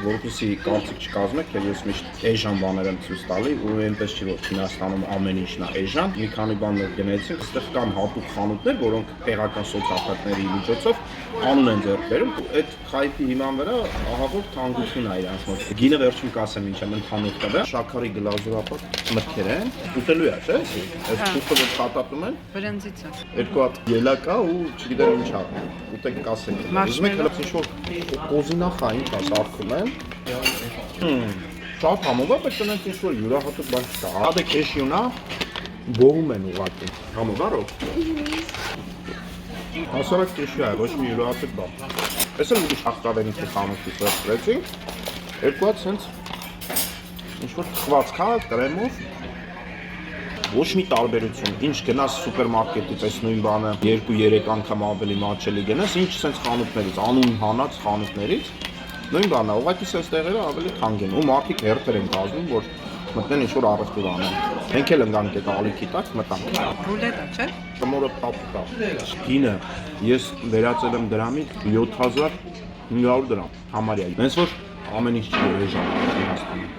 որպեսզի կարծիք չկազմեք, եւ ես միշտ էժան բաներ եմ ցույց տալի, ու այնպես չի որ Չինաստանում ամեն ինչն է էժան։ Մի քանի բաներ գնացինք, այստեղ կան հատուկ խանութներ, որոնք տեղական սոցիալների միջոցով անուն են ձեռք բերում։ Այդ խայտի հիման վրա ահա որ թանկություն է իրանց մոտ։ Գինը վերջում կասեմ ինչ եմ ընդհանուր տվել, շաքարի գլազուրապատ մտքեր են, ուտելու է, չէ՞։ Այս քուխը որ պատատում են, Բրնձից է։ երկու հատ ելակ է ու չգիտեմ ինչ է։ Ուտեք կասեք։ Ուզում եք հենց ինչ-որ կոզինախա ինչ է սարքում են։ Շատ համով է, բայց դրանց ինչ-որ յուրահատուկ բան չկա։ Հատե քեշյունա բողում են ուղղակի։ Համով արով։ Հասարակ քեշյա է, ոչ մի յուրահատուկ բան։ Այս էլ ուրիշ ախտավենիքի խանութից վերցրեցի։ Երկու հատ հենց ինչ-որ թխված քա կրեմով։ Ոչ մի տարբերություն, ինչ գնաս սուպերմարկետից այս նույն բանը 2-3 անգամ ավելի մատչելի գնաս, ինչ sense խանութներից, անուն հանած խանութներից, նույն բանն է, ուղղակի sense տեղերը ավելի թանկ են, ու մարդիկ հերթեր են կազմում, որ մտնեն ինչ-որ առևտուր անեն։ Մենք էլ ընկանք այդ ալիքի տակ մտանք։ Ռուլետա, չէ՞։ Կմորը տապ։ Գինը ես վերածել եմ դրամի 7500 դրամ համարյա։ Հենց որ ամեն ինչ չի էժան Չինաստանում։